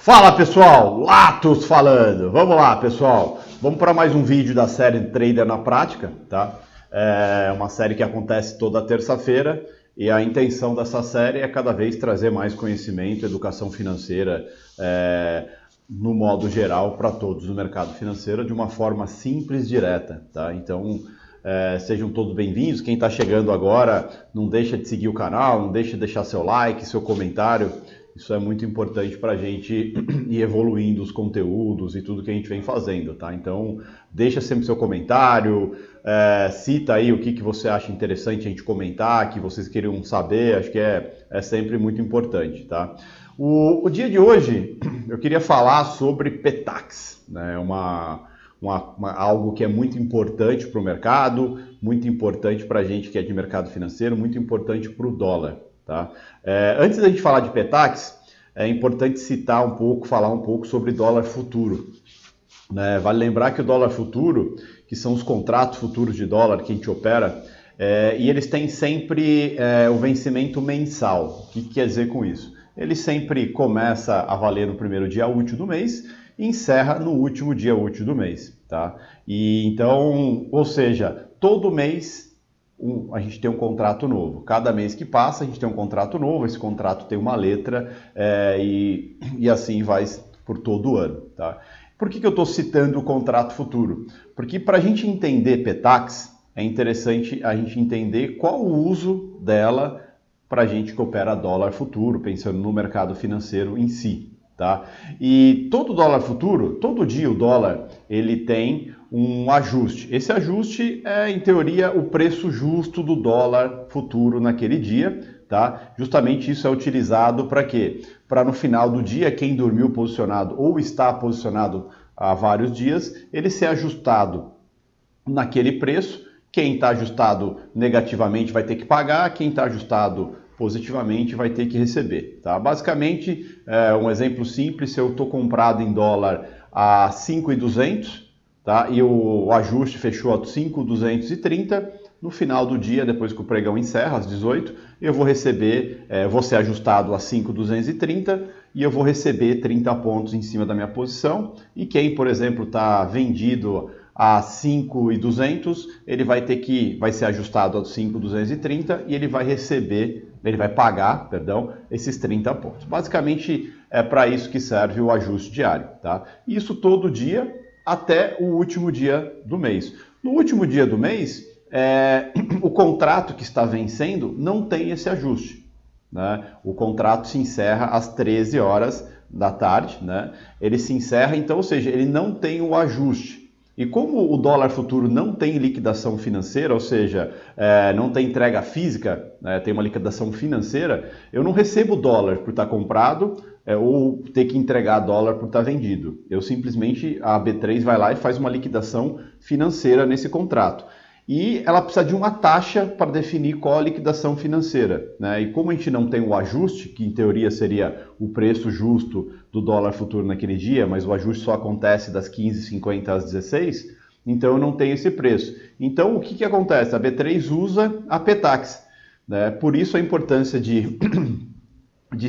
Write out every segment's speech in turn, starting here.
Fala pessoal, Latos falando. Vamos lá pessoal, vamos para mais um vídeo da série Trader na Prática, tá? É uma série que acontece toda terça-feira e a intenção dessa série é cada vez trazer mais conhecimento, educação financeira no modo geral para todos no mercado financeiro de uma forma simples, direta, tá? Então sejam todos bem-vindos. Quem está chegando agora, não deixa de seguir o canal, não deixa de deixar seu like, seu comentário. Isso é muito importante para a gente ir evoluindo os conteúdos e tudo que a gente vem fazendo, tá? Então, deixa sempre seu comentário, cita aí o que você acha interessante a gente comentar, que vocês queriam saber, acho que é sempre muito importante, tá? O dia de hoje, eu queria falar sobre Petax, né? Algo que é muito importante para o mercado, muito importante para a gente que é de mercado financeiro, muito importante para o dólar. Tá? Antes da gente falar de Petax, é importante falar um pouco sobre dólar futuro. Né? Vale lembrar que o dólar futuro, que são os contratos futuros de dólar que a gente opera, e eles têm sempre o vencimento mensal. O que quer dizer com isso? Ele sempre começa a valer no primeiro dia útil do mês e encerra no último dia útil do mês. Tá? E então, ou seja, todo mês a gente tem um contrato novo. Cada mês que passa, a gente tem um contrato novo, esse contrato tem uma letra e assim vai por todo o ano. Tá? Por que eu estou citando o contrato futuro? Porque para a gente entender Petax, é interessante a gente entender qual o uso dela para a gente que opera dólar futuro, pensando no mercado financeiro em si. Tá? E todo dólar futuro, todo dia o dólar, ele tem um ajuste. Esse ajuste é, em teoria, o preço justo do dólar futuro naquele dia. Tá? Justamente isso é utilizado para quê? Para no final do dia, quem dormiu posicionado ou está posicionado há vários dias, ele ser ajustado naquele preço. Quem está ajustado negativamente vai ter que pagar, quem está ajustado positivamente vai ter que receber. Tá? Basicamente, um exemplo simples, se eu estou comprado em dólar a 5.200, tá? E o ajuste fechou a 5.230, no final do dia, depois que o pregão encerra, às 18, eu vou receber, vou ser ajustado a 5.230 e eu vou receber 30 pontos em cima da minha posição. E quem, por exemplo, está vendido a 5.200, ele vai ser ajustado a 5.230 e ele vai pagar, esses 30 pontos. Basicamente é para isso que serve o ajuste diário, tá? Isso todo dia até o último dia do mês. No último dia do mês, o contrato que está vencendo não tem esse ajuste. Né? O contrato se encerra às 13 horas da tarde, né? Ele se encerra, então, ou seja, ele não tem o ajuste. E como o dólar futuro não tem liquidação financeira, ou seja, não tem entrega física, tem uma liquidação financeira, eu não recebo dólar por estar comprado ou ter que entregar dólar por estar vendido. Eu simplesmente, a B3 vai lá e faz uma liquidação financeira nesse contrato. E ela precisa de uma taxa para definir qual a liquidação financeira. Né? E como a gente não tem o ajuste, que em teoria seria o preço justo do dólar futuro naquele dia, mas o ajuste só acontece das 15h50 às 16h, então eu não tenho esse preço. Então o que acontece? A B3 usa a Petax. Né? Por isso a importância de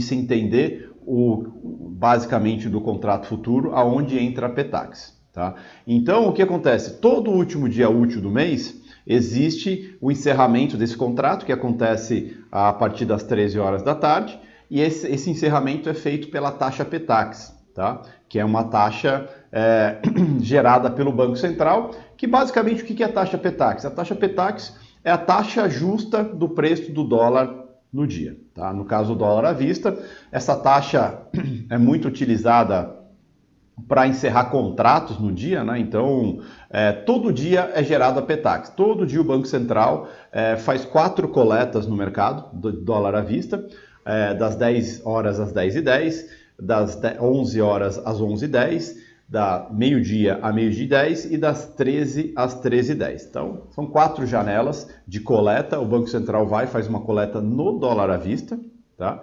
se entender basicamente do contrato futuro, aonde entra a Petax. Tá? Então o que acontece? Todo último dia útil do mês, existe o encerramento desse contrato, que acontece a partir das 13 horas da tarde, e esse encerramento é feito pela taxa Petax, tá? Que é uma taxa gerada pelo Banco Central, que basicamente o que é a taxa Petax? A taxa Petax é a taxa justa do preço do dólar no dia. Tá? No caso do dólar à vista, essa taxa é muito utilizada para encerrar contratos no dia, né? Então, todo dia é gerado a Petax. Todo dia o Banco Central faz 4 coletas no mercado do dólar à vista, das 10 horas às 10h10, das 11 horas às 11h10, da meio-dia a meio-dia e 10 e das 13 às 13h10. Então, são 4 janelas de coleta. O Banco Central faz uma coleta no dólar à vista. Tá?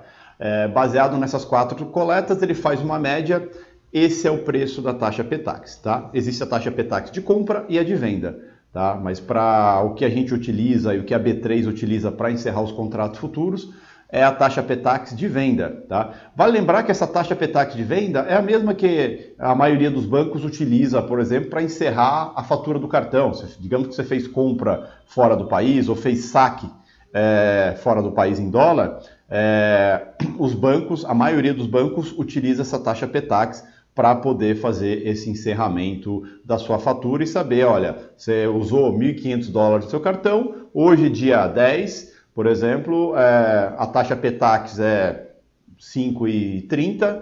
Baseado nessas 4 coletas, ele faz uma média. Esse é o preço da taxa Petax, tá? Existe a taxa Petax de compra e a de venda, tá? Mas para o que a gente utiliza e o que a B3 utiliza para encerrar os contratos futuros, é a taxa Petax de venda, tá? Vale lembrar que essa taxa Petax de venda é a mesma que a maioria dos bancos utiliza, por exemplo, para encerrar a fatura do cartão. Digamos que você fez compra fora do país ou fez saque fora do país em dólar, os bancos, a maioria dos bancos utiliza essa taxa Petax para poder fazer esse encerramento da sua fatura e saber, olha, você usou $1.500 do seu cartão, hoje dia 10, por exemplo, a taxa Petax é 5,30,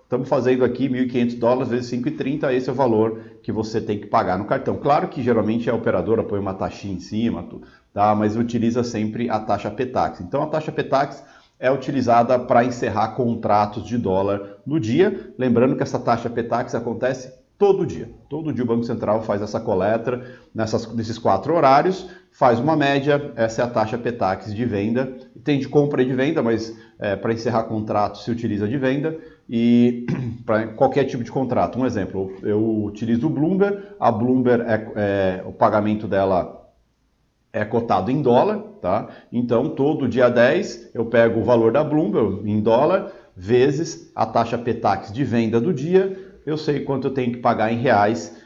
estamos fazendo aqui $1.500 vezes 5,30, esse é o valor que você tem que pagar no cartão. Claro que geralmente a operadora põe uma taxinha em cima, tá? Mas utiliza sempre a taxa Petax. Então a taxa Petax é utilizada para encerrar contratos de dólar no dia. Lembrando que essa taxa Petax acontece todo dia. Todo dia o Banco Central faz essa coleta nesses 4 horários, faz uma média, essa é a taxa Petax de venda. Tem de compra e de venda, mas para encerrar contratos se utiliza de venda e para qualquer tipo de contrato. Um exemplo, eu utilizo o Bloomberg, a Bloomberg o pagamento dela é cotado em dólar, tá? Então, todo dia 10 eu pego o valor da Bloomberg em dólar, vezes a taxa Petax de venda do dia, eu sei quanto eu tenho que pagar em reais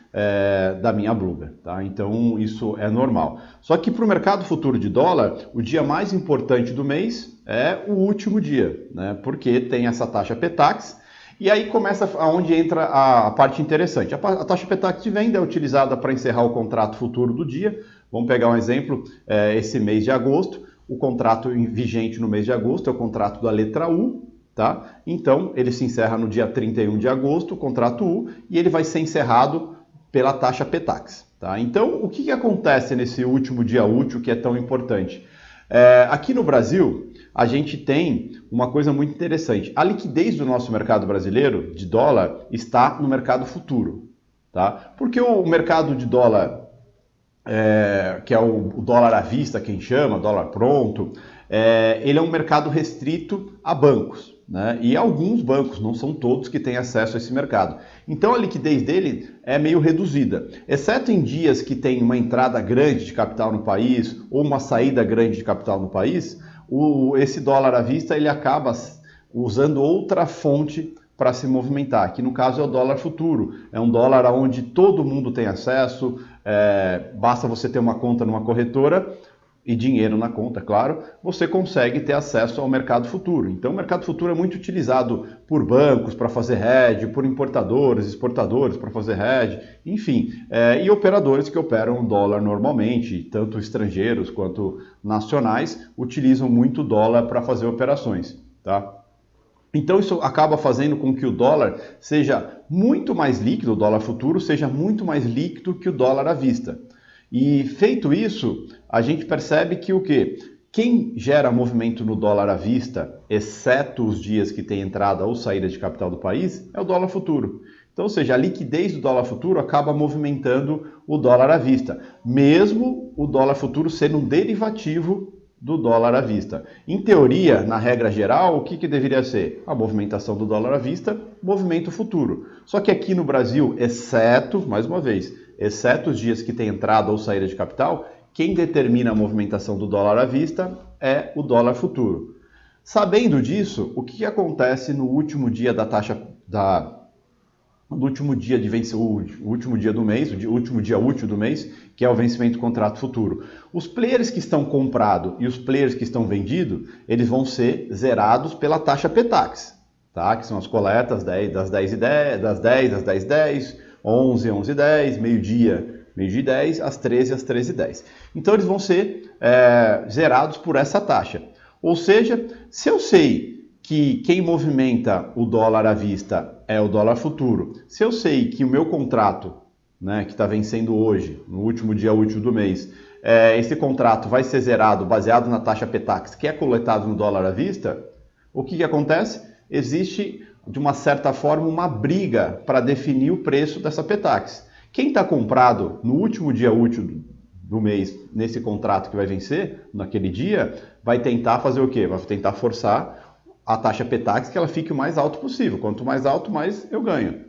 da minha Bloomberg, tá? Então, isso é normal. Só que para o mercado futuro de dólar, o dia mais importante do mês é o último dia, né? Porque tem essa taxa Petax. E aí começa aonde entra a parte interessante. A taxa Petax de venda é utilizada para encerrar o contrato futuro do dia. Vamos pegar um exemplo, esse mês de agosto, o contrato vigente no mês de agosto é o contrato da letra U, tá? Então, ele se encerra no dia 31 de agosto, o contrato U, e ele vai ser encerrado pela taxa Petax, tá? Então, o que acontece nesse último dia útil que é tão importante? Aqui no Brasil, a gente tem uma coisa muito interessante. A liquidez do nosso mercado brasileiro de dólar está no mercado futuro, tá? Porque o mercado de dólar, que é o dólar à vista, quem chama, dólar pronto, ele é um mercado restrito a bancos, né? E alguns bancos, não são todos que têm acesso a esse mercado. Então a liquidez dele é meio reduzida, exceto em dias que tem uma entrada grande de capital no país ou uma saída grande de capital no país, esse dólar à vista ele acaba usando outra fonte para se movimentar, que no caso é o dólar futuro, é um dólar onde todo mundo tem acesso, basta você ter uma conta numa corretora e dinheiro na conta, claro, você consegue ter acesso ao mercado futuro. Então o mercado futuro é muito utilizado por bancos para fazer hedge, por importadores, exportadores para fazer hedge, enfim, e operadores que operam dólar normalmente, tanto estrangeiros quanto nacionais, utilizam muito dólar para fazer operações, tá? Então isso acaba fazendo com que o dólar seja muito mais líquido, o dólar futuro seja muito mais líquido que o dólar à vista. E feito isso, a gente percebe que o quê? Quem gera movimento no dólar à vista, exceto os dias que tem entrada ou saída de capital do país, é o dólar futuro. Então, ou seja, a liquidez do dólar futuro acaba movimentando o dólar à vista, mesmo o dólar futuro sendo um derivativo do dólar à vista. Em teoria, na regra geral, o que deveria ser? A movimentação do dólar à vista, movimento futuro. Só que aqui no Brasil, exceto, mais uma vez, exceto os dias que tem entrada ou saída de capital, quem determina a movimentação do dólar à vista é o dólar futuro. Sabendo disso, o que acontece no último dia da taxa no último dia de vencimento, o último dia do mês, o último dia útil do mês, que é o vencimento do contrato futuro. Os players que estão comprados e os players que estão vendidos, eles vão ser zerados pela taxa Petax, tá? Que são as coletas das 10h10, das 10 às 10h10, 11, 11h10, meio-dia e 10, às 13, às 13h10. Então eles vão ser zerados por essa taxa. Ou seja, se eu sei que quem movimenta o dólar à vista é o dólar futuro, se eu sei que o meu contrato, né, que está vencendo hoje, no último dia útil do mês, esse contrato vai ser zerado baseado na taxa Petax, que é coletado no dólar à vista, o que acontece? Existe, de uma certa forma, uma briga para definir o preço dessa Petax. Quem está comprado no último dia útil do mês, nesse contrato que vai vencer, naquele dia, vai tentar fazer o quê? Vai tentar forçar a taxa Petax que ela fique o mais alto possível. Quanto mais alto, mais eu ganho.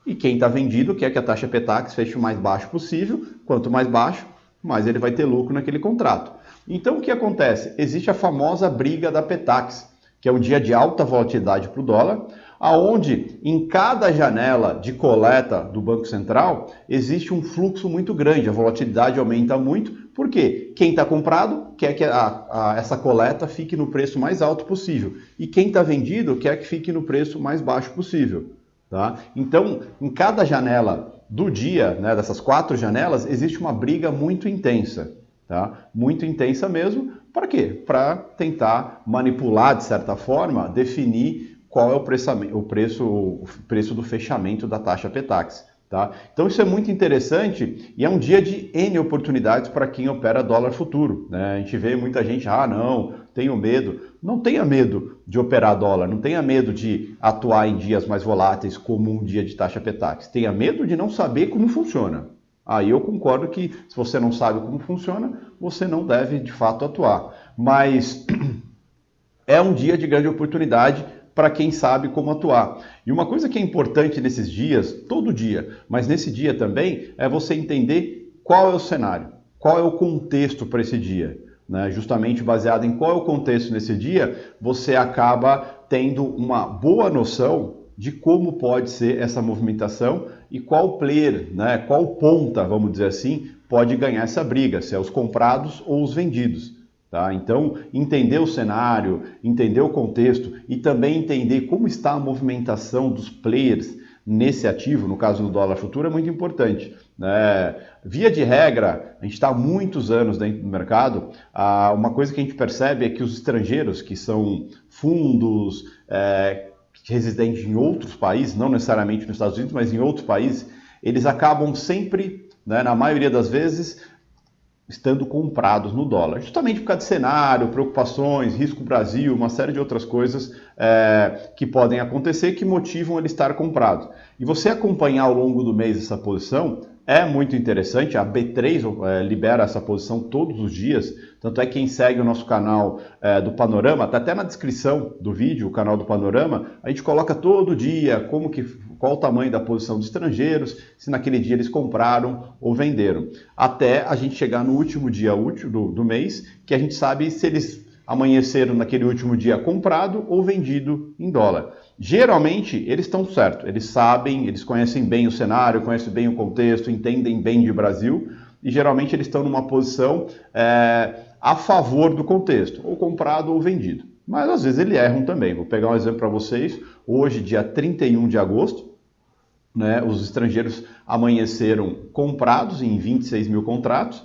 E quem está vendido quer que a taxa Petax feche o mais baixo possível. Quanto mais baixo, mais ele vai ter lucro naquele contrato. Então o que acontece? Existe a famosa briga da Petax, que é um dia de alta volatilidade para o dólar, aonde em cada janela de coleta do Banco Central existe um fluxo muito grande, a volatilidade aumenta muito, porque quem está comprado quer que essa coleta fique no preço mais alto possível, e quem está vendido quer que fique no preço mais baixo possível. Tá? Então, em cada janela do dia, né, dessas 4 janelas, existe uma briga muito intensa. Tá? Muito intensa mesmo. Para quê? Para tentar manipular, de certa forma, definir qual é o preço do fechamento da taxa Petax. Tá? Então isso é muito interessante e é um dia de N oportunidades para quem opera dólar futuro. Né? A gente vê muita gente, não, tenho medo. Não tenha medo de operar dólar, não tenha medo de atuar em dias mais voláteis como um dia de taxa Petax. Tenha medo de não saber como funciona. Aí eu concordo que se você não sabe como funciona, você não deve de fato atuar. Mas é um dia de grande oportunidade para quem sabe como atuar. E uma coisa que é importante nesses dias, todo dia, mas nesse dia também, é você entender qual é o cenário, qual é o contexto para esse dia. Né? Justamente baseado em qual é o contexto nesse dia, você acaba tendo uma boa noção de como pode ser essa movimentação e qual player, né, qual ponta, vamos dizer assim, pode ganhar essa briga, se é os comprados ou os vendidos. Tá? Então, entender o cenário, entender o contexto e também entender como está a movimentação dos players nesse ativo, no caso do dólar futuro, é muito importante. Via de regra, a gente está há muitos anos dentro do mercado, uma coisa que a gente percebe é que os estrangeiros, que são fundos residentes em outros países, não necessariamente nos Estados Unidos, mas em outros países, eles acabam sempre, na maioria das vezes, estando comprados no dólar, justamente por causa de cenário, preocupações, risco Brasil, uma série de outras coisas que podem acontecer que motivam ele estar comprado. E você acompanhar ao longo do mês essa posição é muito interessante, a B3 libera essa posição todos os dias, tanto é que quem segue o nosso canal do Panorama, está até na descrição do vídeo, o canal do Panorama, a gente coloca todo dia qual o tamanho da posição dos estrangeiros, se naquele dia eles compraram ou venderam, até a gente chegar no último dia útil do mês, que a gente sabe se eles amanheceram naquele último dia comprado ou vendido em dólar. Geralmente eles estão certos, eles sabem, eles conhecem bem o cenário, conhecem bem o contexto, entendem bem de Brasil e geralmente eles estão numa posição a favor do contexto, ou comprado ou vendido. Mas às vezes eles erram também. Vou pegar um exemplo para vocês. Hoje, dia 31 de agosto, os estrangeiros amanheceram comprados em 26 mil contratos,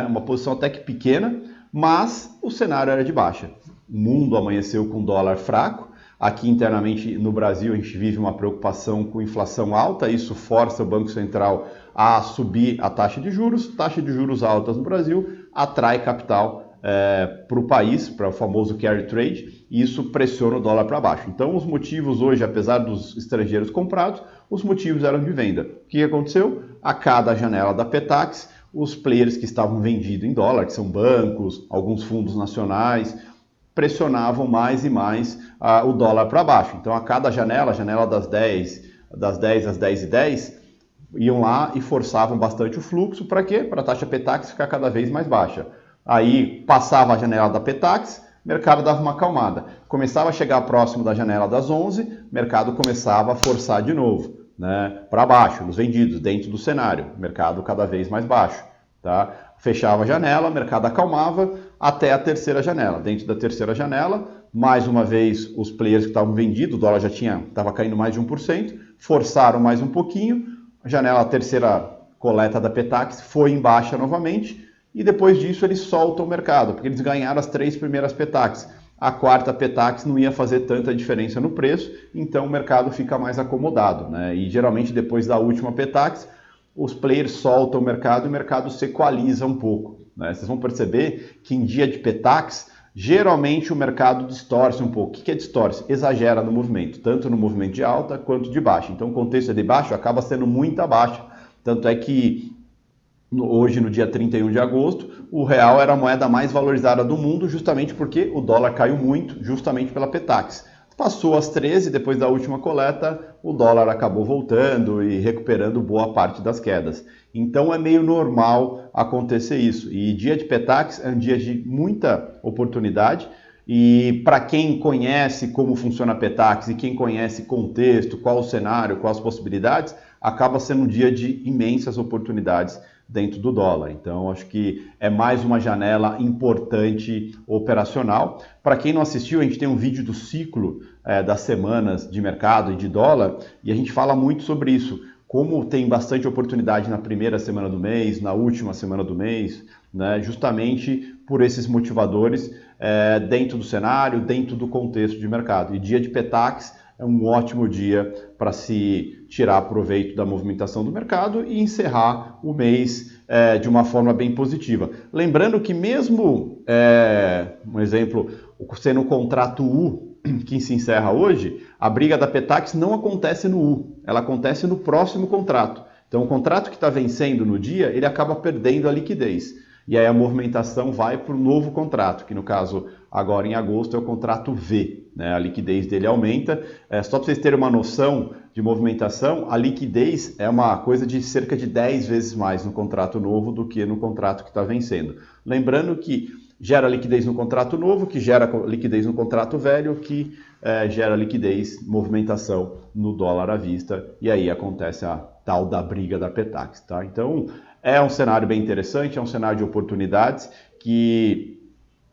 uma posição até que pequena, mas o cenário era de baixa. O mundo amanheceu com dólar fraco. Aqui internamente no Brasil a gente vive uma preocupação com inflação alta, isso força o Banco Central a subir a taxa de juros altas no Brasil, atrai capital para o país, para o famoso carry trade, e isso pressiona o dólar para baixo. Então os motivos hoje, apesar dos estrangeiros comprados, os motivos eram de venda. O que aconteceu? A cada janela da Petax, os players que estavam vendidos em dólar, que são bancos, alguns fundos nacionais, pressionavam mais e mais o dólar para baixo. Então, a cada janela, a janela das 10 às 10h10, iam lá e forçavam bastante o fluxo. Para quê? Para a taxa Petax ficar cada vez mais baixa. Aí, passava a janela da Petax, o mercado dava uma acalmada. Começava a chegar próximo da janela das 11, o mercado começava a forçar de novo, para baixo, nos vendidos, dentro do cenário. Mercado cada vez mais baixo. Tá? Fechava a janela, o mercado acalmava até a terceira janela. Dentro da terceira janela, mais uma vez, os players que estavam vendidos, o dólar já estava caindo mais de 1%, forçaram mais um pouquinho, a terceira coleta da Petax foi em baixa novamente, e depois disso eles soltam o mercado, porque eles ganharam as 3 primeiras Petax. A quarta Petax não ia fazer tanta diferença no preço, então o mercado fica mais acomodado. E geralmente depois da última Petax, os players soltam o mercado e o mercado se equaliza um pouco. Vocês vão perceber que em dia de Petax, geralmente o mercado distorce um pouco. O que é distorce? Exagera no movimento, tanto no movimento de alta quanto de baixa. Então o contexto de baixo acaba sendo muita baixa. Tanto é que hoje, no dia 31 de agosto, o real era a moeda mais valorizada do mundo, justamente porque o dólar caiu muito, justamente pela Petax. Passou às 13, depois da última coleta, o dólar acabou voltando e recuperando boa parte das quedas. Então é meio normal acontecer isso. E dia de Petax é um dia de muita oportunidade. E para quem conhece como funciona a Petax e quem conhece contexto, qual o cenário, quais as possibilidades, acaba sendo um dia de imensas oportunidades dentro do dólar. Então, acho que é mais uma janela importante operacional. Para quem não assistiu, a gente tem um vídeo do ciclo das semanas de mercado e de dólar, e a gente fala muito sobre isso. Como tem bastante oportunidade na primeira semana do mês, na última semana do mês, né, justamente por esses motivadores dentro do cenário, dentro do contexto de mercado. E dia de Petax é um ótimo dia para se tirar proveito da movimentação do mercado e encerrar o mês de uma forma bem positiva. Lembrando que mesmo, um exemplo, sendo o contrato U que se encerra hoje, a briga da Petax não acontece no U, ela acontece no próximo contrato. Então o contrato que está vencendo no dia, ele acaba perdendo a liquidez. E aí a movimentação vai para o novo contrato, que no caso, agora em agosto, é o contrato V. Né? A liquidez dele aumenta. Só para vocês terem uma noção de movimentação, a liquidez é uma coisa de cerca de 10 vezes mais no contrato novo do que no contrato que está vencendo. Lembrando que gera liquidez no contrato novo, que gera liquidez no contrato velho, que gera liquidez, movimentação no dólar à vista, e aí acontece a tal da briga da Petax. Tá? Então, é um cenário bem interessante, é um cenário de oportunidades que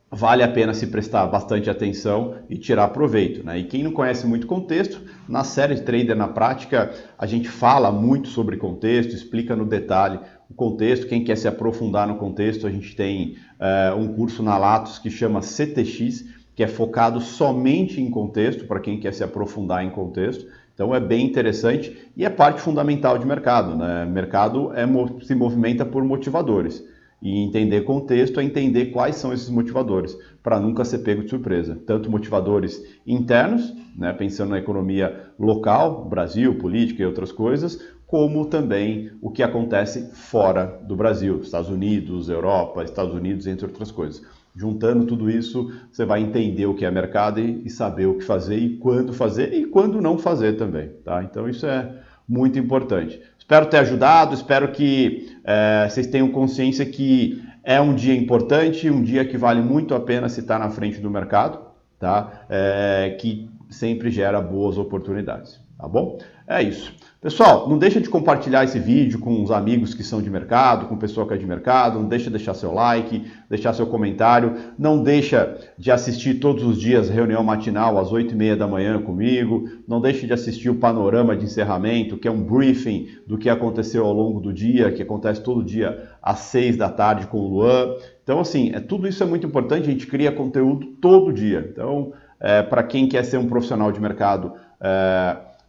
vale a pena se prestar bastante atenção e tirar proveito. Né? E quem não conhece muito contexto, na série Trader na Prática, a gente fala muito sobre contexto, explica no detalhe o contexto. Quem quer se aprofundar no contexto, a gente tem um curso na Latos que chama CTX, que é focado somente em contexto, para quem quer se aprofundar em contexto. Então é bem interessante e é parte fundamental de mercado. Né? Mercado se movimenta por motivadores. E entender contexto é entender quais são esses motivadores, para nunca ser pego de surpresa. Tanto motivadores internos, né, pensando na economia local, Brasil, política e outras coisas, como também o que acontece fora do Brasil, Estados Unidos, Europa, Estados Unidos, entre outras coisas. Juntando tudo isso, você vai entender o que é mercado e saber o que fazer e quando não fazer também. Tá? Então isso é muito importante. Espero ter ajudado, espero que vocês tenham consciência que é um dia importante, um dia que vale muito a pena se estar na frente do mercado, tá? Que sempre gera boas oportunidades, tá bom? É isso. Pessoal, não deixa de compartilhar esse vídeo com os amigos que são de mercado, com o pessoal que é de mercado, não deixa de deixar seu like, deixar seu comentário, não deixa de assistir todos os dias reunião matinal às 8h30 da manhã comigo, não deixe de assistir o panorama de encerramento, que é um briefing do que aconteceu ao longo do dia, que acontece todo dia às 6 da tarde com o Luan. Então, assim, tudo isso é muito importante, a gente cria conteúdo todo dia. Então, para quem quer ser um profissional de mercado,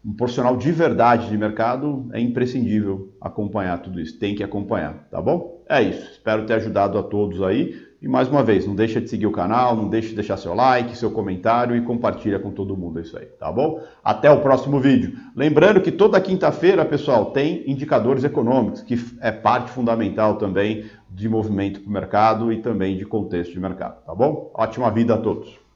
um profissional de verdade de mercado, é imprescindível acompanhar tudo isso, tem que acompanhar, tá bom? É isso, espero ter ajudado a todos aí, e mais uma vez, não deixa de seguir o canal, não deixa de deixar seu like, seu comentário e compartilha com todo mundo isso aí, tá bom? Até o próximo vídeo. Lembrando que toda quinta-feira, pessoal, tem indicadores econômicos, que é parte fundamental também de movimento para o mercado e também de contexto de mercado, tá bom? Ótima vida a todos!